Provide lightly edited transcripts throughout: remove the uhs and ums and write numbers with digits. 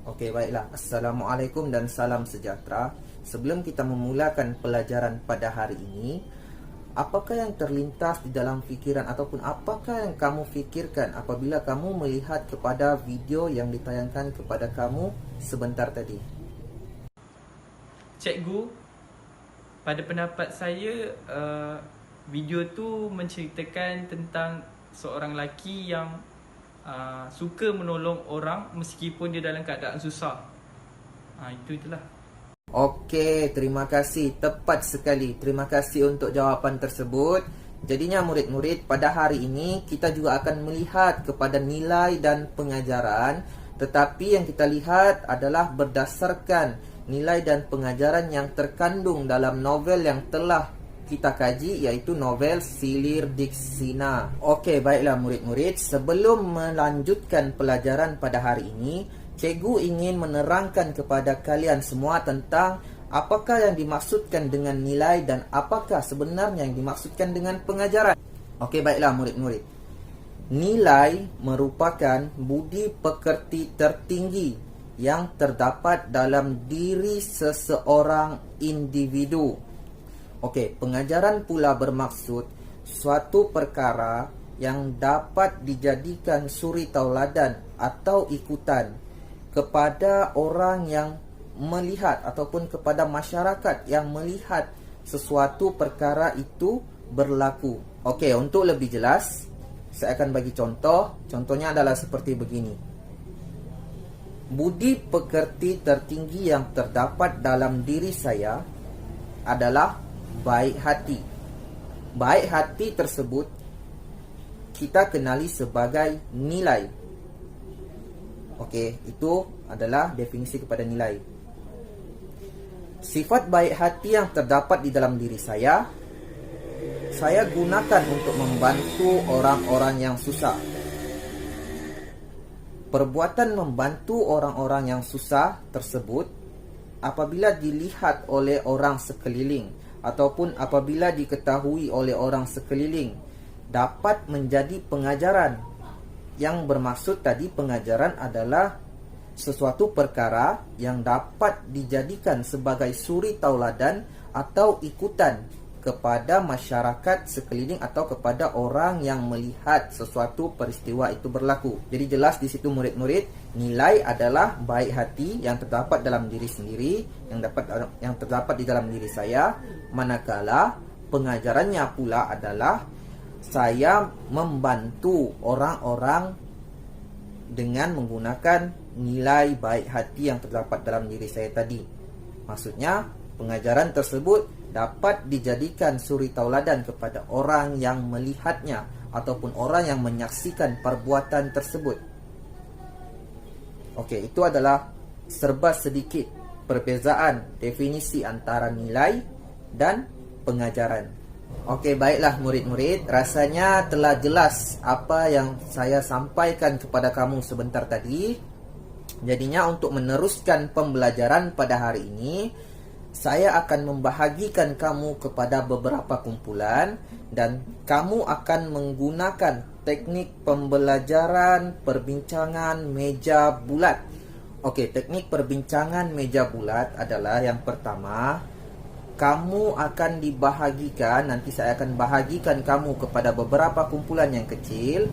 Okey, baiklah. Assalamualaikum dan salam sejahtera. Sebelum kita memulakan pelajaran pada hari ini, apakah yang terlintas di dalam fikiran ataupun apakah yang kamu fikirkan apabila kamu melihat kepada video yang ditayangkan kepada kamu sebentar tadi? Cikgu, pada pendapat saya, video tu menceritakan tentang seorang lelaki yang suka menolong orang meskipun dia dalam keadaan susah. Itulah. Okey, terima kasih. Tepat sekali. Terima kasih untuk jawapan tersebut. Jadinya murid-murid, pada hari ini kita juga akan melihat kepada nilai dan pengajaran. Tetapi yang kita lihat adalah berdasarkan nilai dan pengajaran yang terkandung dalam novel yang telah kita kaji, iaitu novel Silir Diksina. Okey, baiklah murid-murid, sebelum melanjutkan pelajaran pada hari ini, cikgu ingin menerangkan kepada kalian semua tentang apakah yang dimaksudkan dengan nilai dan apakah sebenarnya yang dimaksudkan dengan pengajaran. Okey, baiklah murid-murid. Nilai merupakan budi pekerti tertinggi yang terdapat dalam diri seseorang individu. Okey, pengajaran pula bermaksud suatu perkara yang dapat dijadikan suri tauladan atau ikutan kepada orang yang melihat ataupun kepada masyarakat yang melihat sesuatu perkara itu berlaku. Okey, untuk lebih jelas, saya akan bagi contoh. Contohnya adalah seperti begini. Budi pekerti tertinggi yang terdapat dalam diri saya adalah baik hati. Baik hati tersebut kita kenali sebagai nilai. Okey, itu adalah definisi kepada nilai. Sifat baik hati yang terdapat di dalam diri saya gunakan untuk membantu orang-orang yang susah. Perbuatan membantu orang-orang yang susah tersebut apabila dilihat oleh orang sekeliling ataupun apabila diketahui oleh orang sekeliling dapat menjadi pengajaran. Yang bermaksud tadi pengajaran adalah sesuatu perkara yang dapat dijadikan sebagai suri tauladan atau ikutan kepada masyarakat sekeliling atau kepada orang yang melihat sesuatu peristiwa itu berlaku. Jadi jelas di situ murid-murid, nilai adalah baik hati yang terdapat dalam diri sendiri, yang terdapat di dalam diri saya, manakala pengajarannya pula adalah saya membantu orang-orang dengan menggunakan nilai baik hati yang terdapat dalam diri saya tadi. Maksudnya, pengajaran tersebut dapat dijadikan suri tauladan kepada orang yang melihatnya ataupun orang yang menyaksikan perbuatan tersebut. Okey, itu adalah serba sedikit perbezaan definisi antara nilai dan pengajaran. Okey, baiklah murid-murid, rasanya telah jelas apa yang saya sampaikan kepada kamu sebentar tadi. Jadinya untuk meneruskan pembelajaran pada hari ini, saya akan membahagikan kamu kepada beberapa kumpulan dan kamu akan menggunakan teknik pembelajaran perbincangan meja bulat. Okey, teknik perbincangan meja bulat adalah yang pertama, kamu akan dibahagikan, nanti saya akan bahagikan kamu kepada beberapa kumpulan yang kecil.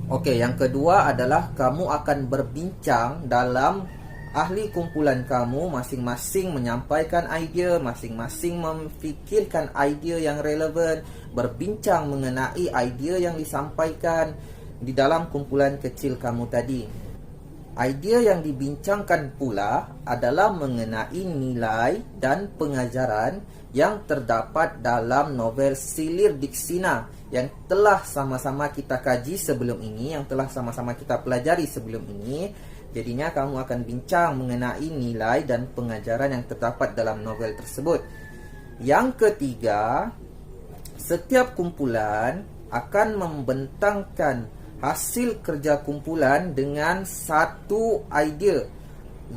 Okey, yang kedua adalah kamu akan berbincang dalam ahli kumpulan kamu, masing-masing menyampaikan idea, masing-masing memfikirkan idea yang relevan, berbincang mengenai idea yang disampaikan di dalam kumpulan kecil kamu tadi. Idea yang dibincangkan pula adalah mengenai nilai dan pengajaran yang terdapat dalam novel Silir Diksina yang telah sama-sama kita kaji sebelum ini, yang telah sama-sama kita pelajari sebelum ini. Jadinya kamu akan bincang mengenai nilai dan pengajaran yang terdapat dalam novel tersebut. Yang ketiga, setiap kumpulan akan membentangkan hasil kerja kumpulan dengan satu idea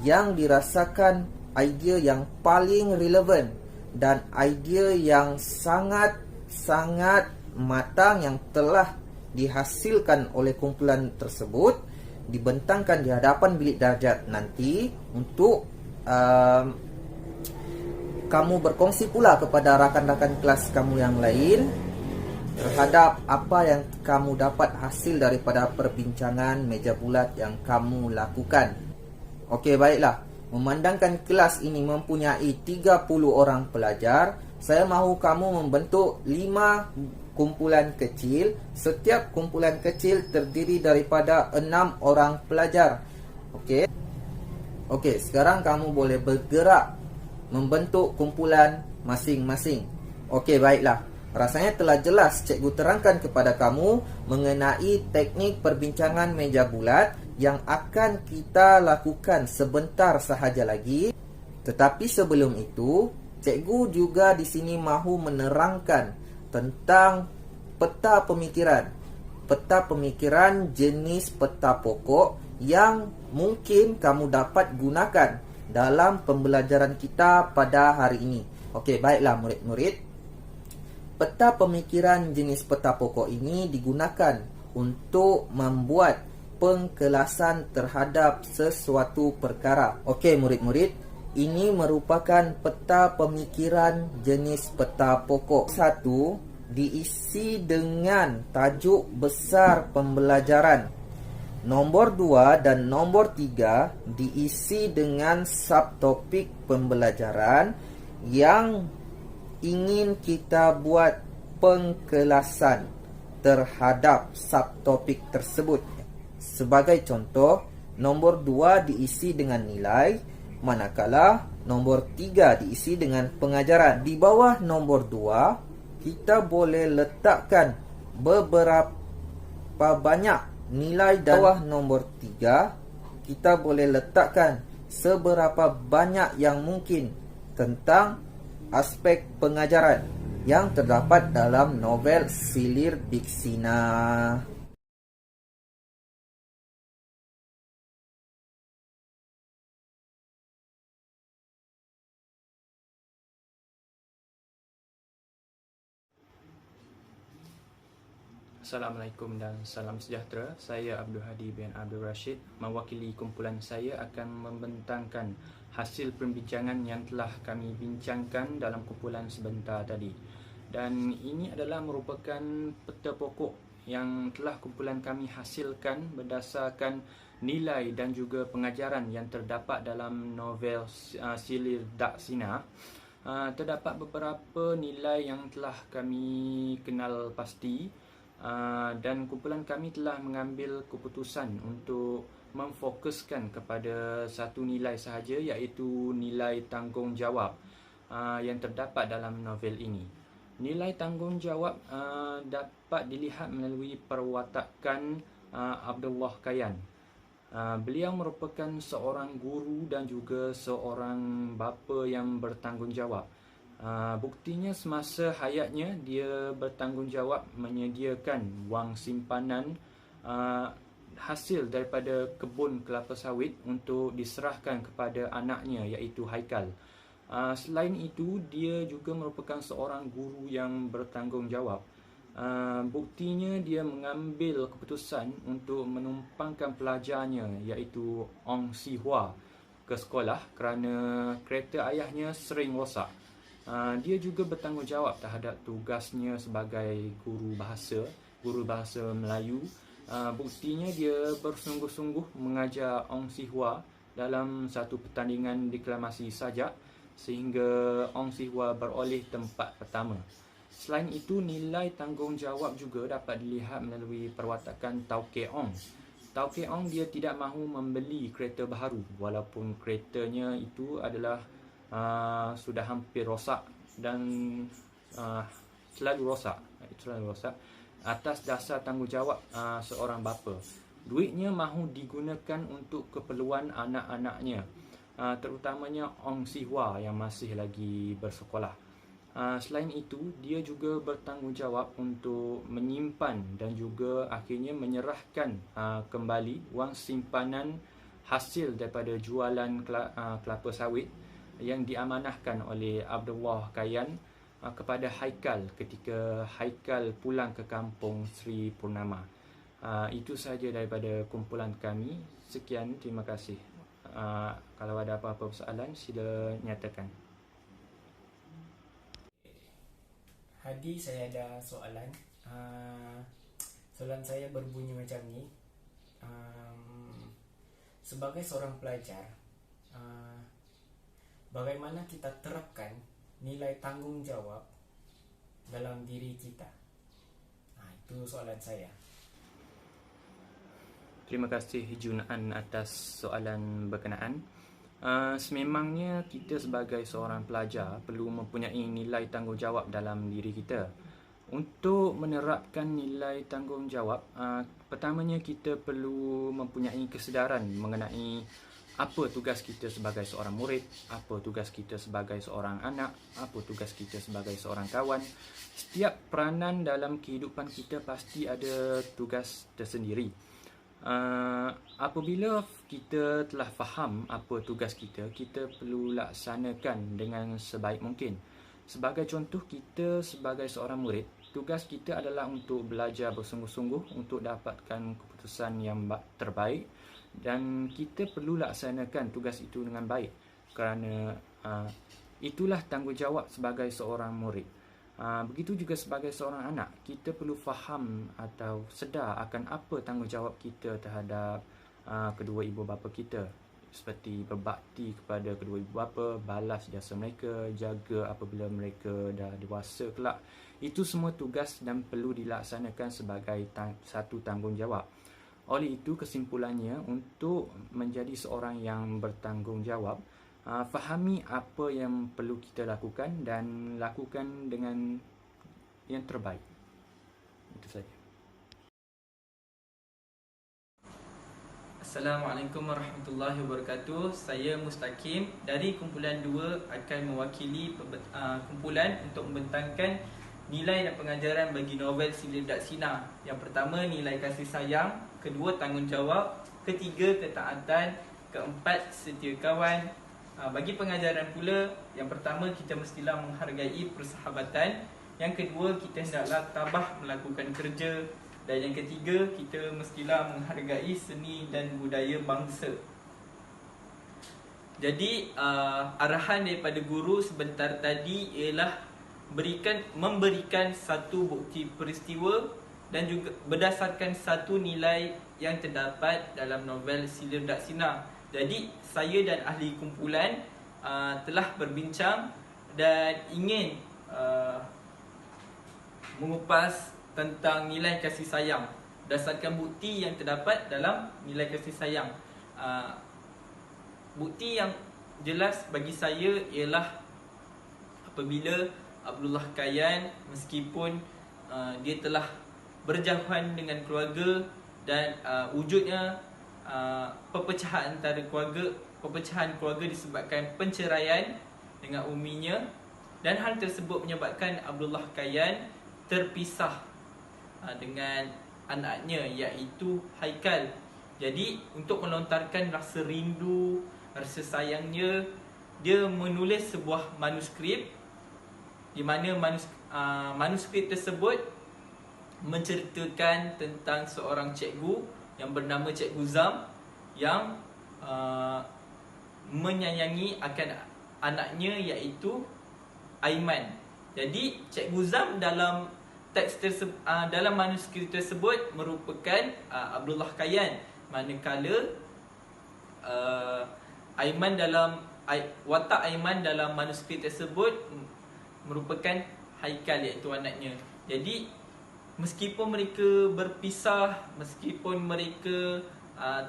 yang dirasakan idea yang paling relevan dan idea yang sangat matang yang telah dihasilkan oleh kumpulan tersebut. dibentangkan di hadapan bilik darjat nanti untuk kamu berkongsi pula kepada rakan-rakan kelas kamu yang lain terhadap apa yang kamu dapat hasil daripada perbincangan meja bulat yang kamu lakukan. Okey, baiklah. Memandangkan kelas ini mempunyai 30 orang pelajar, saya mahu kamu membentuk 5 kumpulan kecil. Setiap kumpulan kecil terdiri daripada 6 orang pelajar. Okey. Okey, sekarang kamu boleh bergerak membentuk kumpulan masing-masing. Okey, baiklah. Rasanya telah jelas cikgu terangkan kepada kamu mengenai teknik perbincangan meja bulat yang akan kita lakukan sebentar sahaja lagi. Tetapi sebelum itu, cikgu juga di sini mahu menerangkan tentang peta pemikiran. Peta pemikiran jenis peta pokok yang mungkin kamu dapat gunakan dalam pembelajaran kita pada hari ini. Okey, baiklah murid-murid. Peta pemikiran jenis peta pokok ini digunakan untuk membuat pengkelasan terhadap sesuatu perkara. Okey murid-murid, ini merupakan peta pemikiran jenis peta pokok. 1 diisi dengan tajuk besar pembelajaran. Nombor 2 dan nombor 3 diisi dengan subtopik pembelajaran yang ingin kita buat pengkelasan terhadap subtopik tersebut. Sebagai contoh, nombor 2 diisi dengan nilai, manakala nombor 3 diisi dengan pengajaran. Di bawah nombor 2, kita boleh letakkan beberapa banyak nilai. Dan bawah nombor 3, kita boleh letakkan seberapa banyak yang mungkin tentang aspek pengajaran yang terdapat dalam novel Silir Diksina. Assalamualaikum dan salam sejahtera. Saya Abdul Hadi bin Abdul Rashid. Mewakili kumpulan saya akan membentangkan hasil perbincangan yang telah kami bincangkan dalam kumpulan sebentar tadi. Dan ini adalah merupakan peta pokok yang telah kumpulan kami hasilkan berdasarkan nilai dan juga pengajaran yang terdapat dalam novel Silir Diksina. Terdapat beberapa nilai yang telah kami kenal pasti. Dan kumpulan kami telah mengambil keputusan untuk memfokuskan kepada satu nilai sahaja, iaitu nilai tanggungjawab yang terdapat dalam novel ini. Nilai tanggungjawab dapat dilihat melalui perwatakan Abdullah Kayan. Beliau merupakan seorang guru dan juga seorang bapa yang bertanggungjawab. Buktinya semasa hayatnya dia bertanggungjawab menyediakan wang simpanan hasil daripada kebun kelapa sawit untuk diserahkan kepada anaknya, iaitu Haikal. Selain itu, dia juga merupakan seorang guru yang bertanggungjawab. Buktinya dia mengambil keputusan untuk menumpangkan pelajarnya, iaitu Ong Si Hua, ke sekolah kerana kereta ayahnya sering rosak. Dia juga bertanggungjawab terhadap tugasnya sebagai guru bahasa Melayu. Buktinya dia bersungguh-sungguh mengajar Ong Si Hua dalam satu pertandingan deklamasi sajak sehingga Ong Si Hua beroleh tempat pertama. Selain itu, nilai tanggungjawab juga dapat dilihat melalui perwatakan Tau Kee Ong. Tau Kee Ong dia tidak mahu membeli kereta baharu walaupun keretanya itu adalah sudah hampir rosak dan selalu rosak atas dasar tanggungjawab seorang bapa. Duitnya mahu digunakan untuk keperluan anak-anaknya, terutamanya Ong Si Hua yang masih lagi bersekolah. Selain itu, dia juga bertanggungjawab untuk menyimpan dan juga akhirnya menyerahkan kembali wang simpanan hasil daripada jualan kelapa sawit yang diamanahkan oleh Abdullah Kayan kepada Haikal ketika Haikal pulang ke kampung Sri Purnama. Itu sahaja daripada kumpulan kami. Sekian, terima kasih. Kalau ada apa-apa soalan, sila nyatakan. Hadi, saya ada soalan. Soalan saya berbunyi macam ni. Sebagai seorang pelajar, bagaimana kita terapkan nilai tanggungjawab dalam diri kita? Itu soalan saya. Terima kasih Junaan atas soalan berkenaan. Sememangnya kita sebagai seorang pelajar perlu mempunyai nilai tanggungjawab dalam diri kita. Untuk menerapkan nilai tanggungjawab, pertamanya kita perlu mempunyai kesedaran mengenai apa tugas kita sebagai seorang murid, apa tugas kita sebagai seorang anak, apa tugas kita sebagai seorang kawan. Setiap peranan dalam kehidupan kita pasti ada tugas tersendiri. Apabila kita telah faham apa tugas kita, kita perlu laksanakan dengan sebaik mungkin. Sebagai contoh, kita sebagai seorang murid, tugas kita adalah untuk belajar bersungguh-sungguh untuk dapatkan keputusan yang terbaik, dan kita perlu laksanakan tugas itu dengan baik kerana itulah tanggungjawab sebagai seorang murid. Begitu juga sebagai seorang anak, kita perlu faham atau sedar akan apa tanggungjawab kita terhadap kedua ibu bapa kita, seperti berbakti kepada kedua ibu bapa, balas jasa mereka, jaga apabila mereka dah dewasa kelak. Itu semua tugas dan perlu dilaksanakan sebagai satu tanggungjawab. Oleh itu, kesimpulannya, untuk menjadi seorang yang bertanggungjawab, fahami apa yang perlu kita lakukan dan lakukan dengan yang terbaik. Itu saja. Assalamualaikum warahmatullahi wabarakatuh. Saya Mustaqim dari kumpulan 2 akan mewakili kumpulan untuk membentangkan nilai dan pengajaran bagi novel Sila Dak Sina. Yang pertama, nilai kasih sayang. Kedua, tanggungjawab. Ketiga, ketaatan. Keempat, setia kawan. Bagi pengajaran pula, yang pertama, kita mestilah menghargai persahabatan. Yang kedua, kita hendaklah tabah melakukan kerja. Dan yang ketiga, kita mestilah menghargai seni dan budaya bangsa. Jadi, arahan daripada guru sebentar tadi ialah memberikan satu bukti peristiwa dan juga berdasarkan satu nilai yang terdapat dalam novel Sila Dak Sina. Jadi, saya dan ahli kumpulan telah berbincang dan ingin mengupas tentang nilai kasih sayang berdasarkan bukti yang terdapat dalam nilai kasih sayang. Bukti yang jelas bagi saya ialah apabila Abdullah Kayan, meskipun dia telah berjauhan dengan keluarga dan wujudnya perpecahan antara perpecahan keluarga disebabkan penceraian dengan uminya, dan hal tersebut menyebabkan Abdullah Kayan terpisah dengan anaknya iaitu Haikal. Jadi untuk melontarkan rasa rindu, rasa sayangnya, dia menulis sebuah manuskrip di mana manuskrip tersebut menceritakan tentang seorang cikgu yang bernama Cikgu Zam yang menyayangi akan anaknya iaitu Aiman. Jadi Cikgu Zam dalam dalam manuskrip tersebut merupakan Abdullah Kayan, manakala Aiman dalam watak Aiman dalam manuskrip tersebut merupakan Haikal iaitu anaknya. Jadi meskipun mereka berpisah, meskipun mereka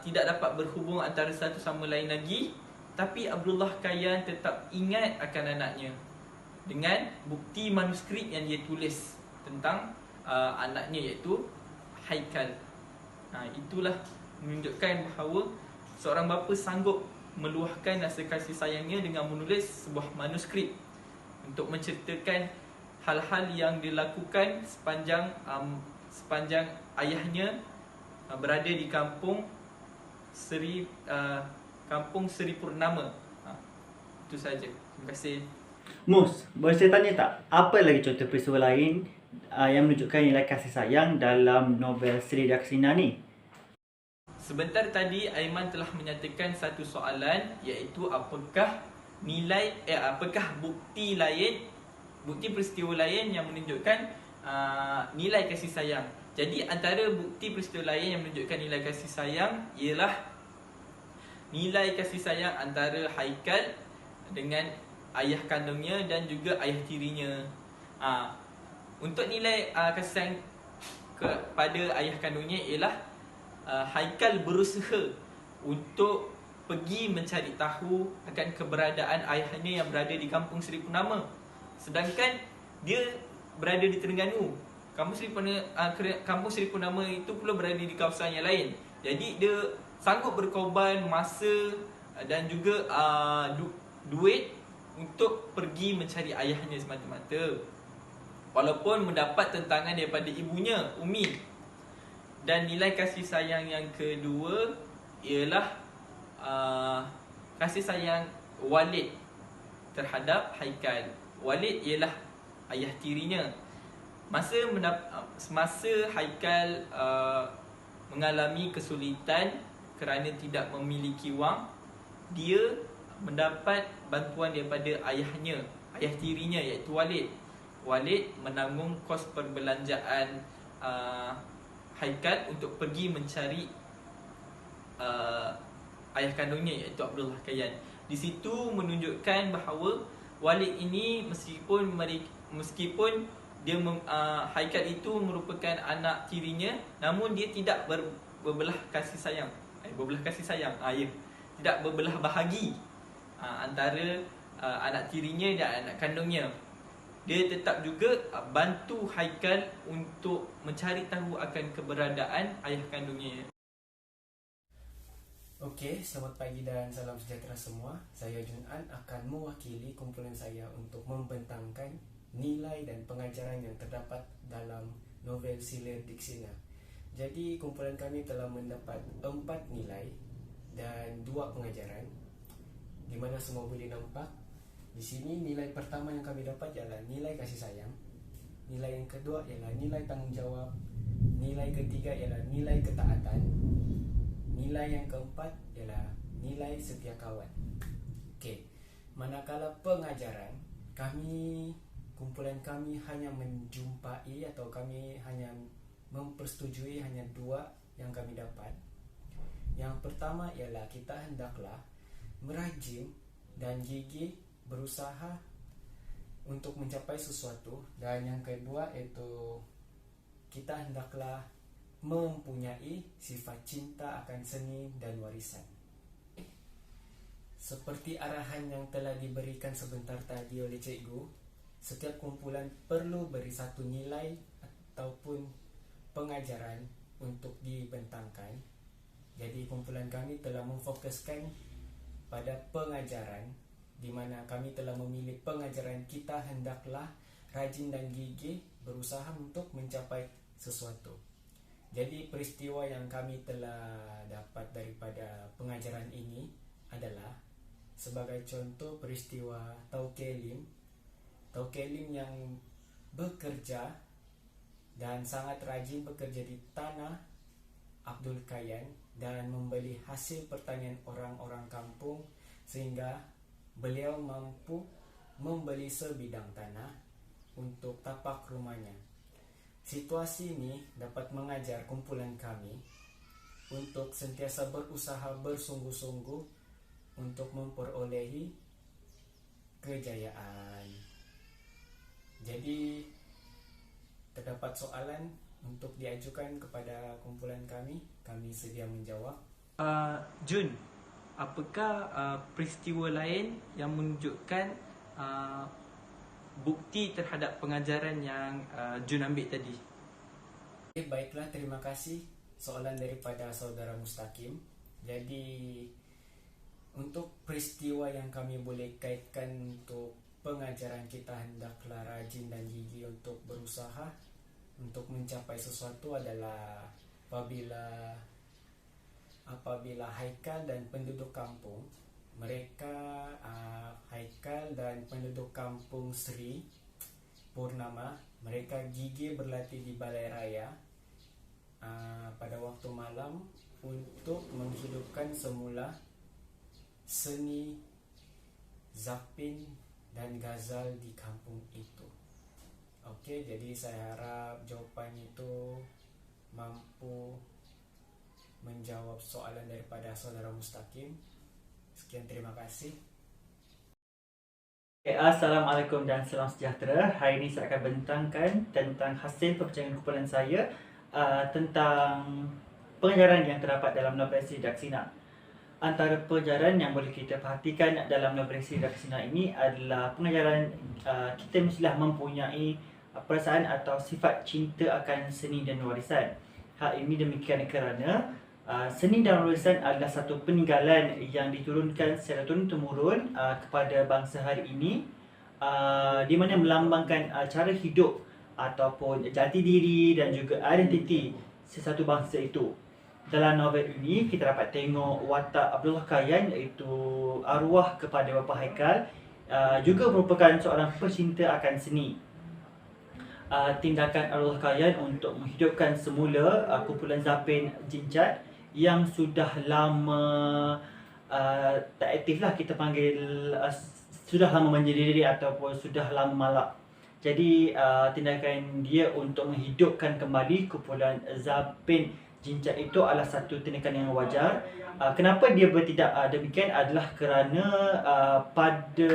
tidak dapat berhubung antara satu sama lain lagi, tapi Abdullah Kayan tetap ingat akan anaknya dengan bukti manuskrip yang dia tulis tentang anaknya iaitu Haikal. Itulah menunjukkan bahawa seorang bapa sanggup meluahkan rasa kasih sayangnya dengan menulis sebuah manuskrip untuk menceritakan hal-hal yang dilakukan sepanjang ayahnya berada di kampung Seri Purnama. Itu saja. Terima kasih. Mus, boleh saya tanya tak, apa lagi contoh peristiwa lain yang menunjukkan nilai kasih sayang dalam novel Sri Daksina ni? Sebentar tadi Aiman telah menyatakan satu soalan, iaitu apakah bukti lain, bukti peristiwa lain yang menunjukkan nilai kasih sayang. Jadi antara bukti peristiwa lain yang menunjukkan nilai kasih sayang ialah nilai kasih sayang antara Haikal dengan ayah kandungnya dan juga ayah tirinya. Untuk nilai kasih sayang kepada ayah kandungnya ialah Haikal berusaha untuk pergi mencari tahu akan keberadaan ayahnya yang berada di kampung Seri Purnama. Sedangkan dia berada di Terengganu. Kampung Seri Purnama itu pula berada di kawasan yang lain. Jadi dia sanggup berkorban masa dan juga duit untuk pergi mencari ayahnya semata-mata. Walaupun mendapat tentangan daripada ibunya, Umi. Dan nilai kasih sayang yang kedua ialah kasih sayang Walid terhadap Haikal. Walid ialah ayah tirinya. Semasa Haikal mengalami kesulitan kerana tidak memiliki wang, dia mendapat bantuan daripada ayahnya, ayah tirinya, iaitu Walid. Walid menanggung kos perbelanjaan Haikal untuk pergi mencari ayah kandungnya, iaitu Abdullah Kayan. Di situ menunjukkan bahawa Walid ini meskipun Haikal itu merupakan anak tirinya, namun dia tidak berbelah kasih sayang. Tidak berbelah bahagi antara anak tirinya dan anak kandungnya. Dia tetap juga bantu Haikal untuk mencari tahu akan keberadaan ayah kandungnya. Okey, selamat pagi dan salam sejahtera semua. Saya Junan akan mewakili kumpulan saya untuk membentangkan nilai dan pengajaran yang terdapat dalam novel Sri Daksina. Jadi kumpulan kami telah mendapat 4 nilai dan 2 pengajaran, di mana semua boleh nampak. Di sini nilai pertama yang kami dapat ialah nilai kasih sayang. Nilai yang kedua ialah nilai tanggungjawab. Nilai ketiga ialah nilai ketaatan. Nilai yang keempat ialah nilai setia kawan. Okey, manakala pengajaran, kumpulan kami hanya menjumpai atau kami hanya mempersetujui hanya 2 yang kami dapat. Yang pertama ialah kita hendaklah merajin dan gigih berusaha untuk mencapai sesuatu, dan yang kedua iaitu kita hendaklah mempunyai sifat cinta akan seni dan warisan. Seperti arahan yang telah diberikan sebentar tadi oleh cikgu, setiap kumpulan perlu beri satu nilai ataupun pengajaran untuk dibentangkan. Jadi kumpulan kami telah memfokuskan pada pengajaran, di mana kami telah memilih pengajaran kita hendaklah rajin dan gigih berusaha untuk mencapai sesuatu. Jadi peristiwa yang kami telah dapat daripada pengajaran ini adalah sebagai contoh peristiwa Taukelim yang bekerja dan sangat rajin bekerja di tanah Abdul Kayan dan membeli hasil pertanian orang-orang kampung, sehingga beliau mampu membeli sebidang tanah untuk tapak rumahnya. Situasi ini dapat mengajar kumpulan kami untuk sentiasa berusaha bersungguh-sungguh untuk memperolehi kejayaan. Jadi terdapat soalan untuk diajukan kepada kumpulan kami sedia menjawab. Jun, apakah peristiwa lain yang menunjukkan bukti terhadap pengajaran yang Jun ambil tadi? Baiklah, terima kasih soalan daripada saudara Mustaqim. Jadi untuk peristiwa yang kami boleh kaitkan untuk pengajaran kita hendaklah rajin dan gigih untuk berusaha untuk mencapai sesuatu adalah apabila Haikal dan penduduk kampung, Haikal dan penduduk kampung Sri purnama, mereka gigih berlatih di balai raya pada waktu malam untuk menghidupkan semula seni zapin dan ghazal di kampung itu. Okey, jadi saya harap jawapan itu mampu menjawab soalan daripada saudara Mustaqim. Sekian, terima kasih. Assalamualaikum dan salam sejahtera. Hari ini saya akan bentangkan tentang hasil perbincangan kumpulan saya tentang pengajaran yang terdapat dalam novel Sri Daksina. Antara pelajaran yang boleh kita perhatikan dalam novel Sri Daksina ini adalah pengajaran kita mestilah mempunyai perasaan atau sifat cinta akan seni dan warisan. Hal ini demikian kerana seni dan warisan adalah satu peninggalan yang diturunkan secara turun-temurun kepada bangsa hari ini, di mana melambangkan cara hidup ataupun jati diri dan juga identiti sesuatu bangsa itu. Dalam novel ini kita dapat tengok watak Abdullah Kayan, iaitu arwah kepada Bapa Haikal, juga merupakan seorang pecinta akan seni. Tindakan Abdullah Kayan untuk menghidupkan semula kumpulan zapin Jincat yang sudah lama tak aktif lah, kita panggil sudah lama menyendiri ataupun sudah lama malak. Jadi tindakan dia untuk menghidupkan kembali kumpulan zapin Jincat itu adalah satu tindakan yang wajar. Kenapa dia bertindak demikian adalah kerana pada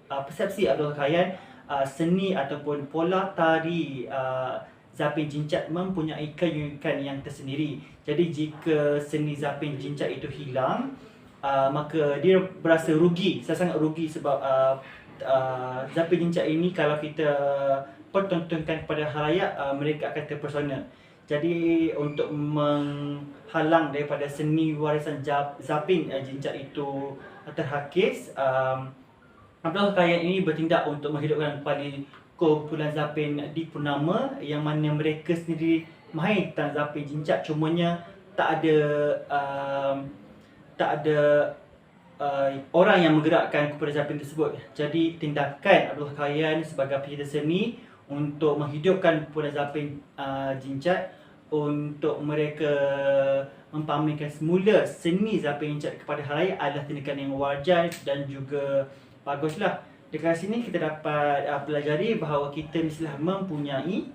persepsi Abdul Kayan, seni ataupun pola tari zapin Jincat mempunyai keunikan yang tersendiri. Jadi jika seni zapin Jincat itu hilang, maka dia berasa rugi. Saya sangat rugi sebab zapin Jincat ini kalau kita pertontonkan kepada khalayak, mereka akan terpesona. Jadi untuk menghalang daripada seni warisan zapin Jincat itu terhakis, Abdul Kayan ini bertindak untuk menghidupkan kembali kumpulan zapin di Purnama, yang mana mereka sendiri mahir tentang zapin Jincat, cumanya tak ada orang yang menggerakkan kumpulan zapin tersebut. Jadi tindakan Abdul Kayan sebagai pecinta seni untuk menghidupkan kumpulan zapin Jincat, untuk mereka mempamerkan semula seni zapin Jincat kepada khalayak adalah tindakan yang wajar dan juga baguslah. Dekat sini kita dapat pelajari bahawa kita mestilah mempunyai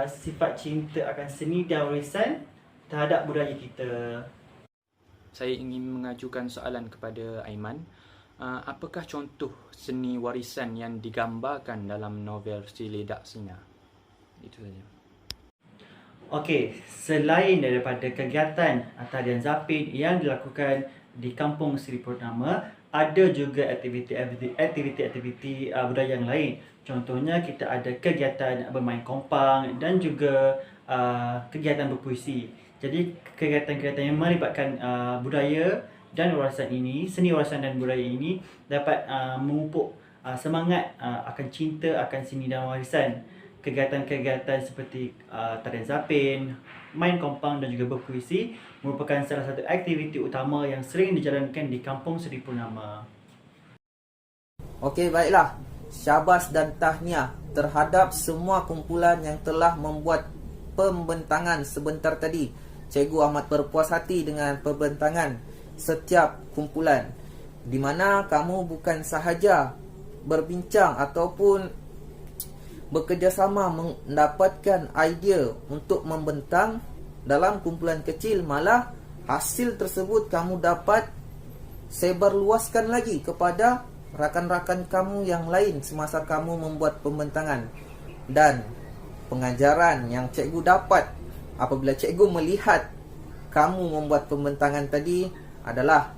sifat cinta akan seni dan warisan terhadap budaya kita. Saya ingin mengajukan soalan kepada Aiman. Apakah contoh seni warisan yang digambarkan dalam novel Sri Daksina? Itu saja. Okey, selain daripada kegiatan tarian zapin yang dilakukan di Kampung Sri Purnama, ada juga aktiviti budaya yang lain. Contohnya kita ada kegiatan bermain kompang dan juga kegiatan berpuisi. Jadi kegiatan-kegiatan yang melibatkan budaya dan warisan ini, seni warisan dan budaya ini dapat memupuk semangat akan cinta akan seni dan warisan. Kegiatan-kegiatan seperti tarian zapin, main kompang dan juga berpuisi merupakan salah satu aktiviti utama yang sering dijalankan di Kampung Sri Purnama. Okey, baiklah. Syabas dan tahniah terhadap semua kumpulan yang telah membuat pembentangan sebentar tadi. Cikgu amat berpuas hati dengan pembentangan setiap kumpulan, di mana kamu bukan sahaja berbincang ataupun bekerjasama mendapatkan idea untuk membentang dalam kumpulan kecil, malah hasil tersebut kamu dapat sebarluaskan lagi kepada rakan-rakan kamu yang lain semasa kamu membuat pembentangan. Dan pengajaran yang cikgu dapat apabila cikgu melihat kamu membuat pembentangan tadi adalah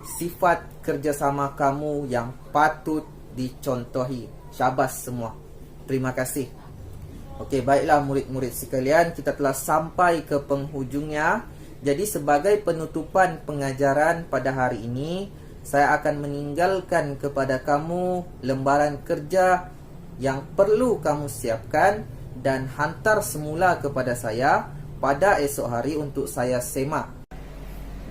sifat kerjasama kamu yang patut dicontohi. Syabas semua. Terima kasih. Okey, baiklah murid-murid sekalian, kita telah sampai ke penghujungnya. Jadi sebagai penutupan pengajaran pada hari ini, saya akan meninggalkan kepada kamu lembaran kerja yang perlu kamu siapkan dan hantar semula kepada saya pada esok hari untuk saya semak.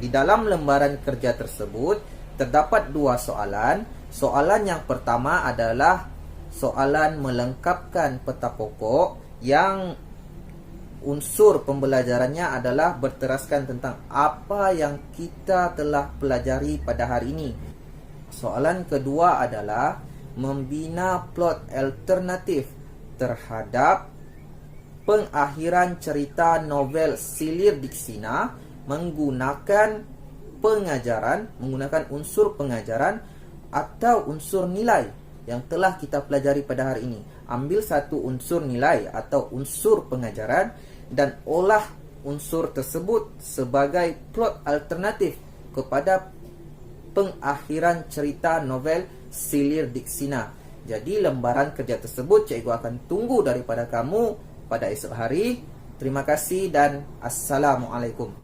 Di dalam lembaran kerja tersebut terdapat dua soalan. Soalan yang pertama adalah soalan melengkapkan peta pokok yang unsur pembelajarannya adalah berteraskan tentang apa yang kita telah pelajari pada hari ini. Soalan kedua adalah membina plot alternatif terhadap pengakhiran cerita novel Silir Diksina menggunakan unsur pengajaran atau unsur nilai yang telah kita pelajari pada hari ini. Ambil satu unsur nilai atau unsur pengajaran dan olah unsur tersebut sebagai plot alternatif kepada pengakhiran cerita novel Silir Diksina. Jadi lembaran kerja tersebut cikgu akan tunggu daripada kamu pada esok hari. Terima kasih dan Assalamualaikum.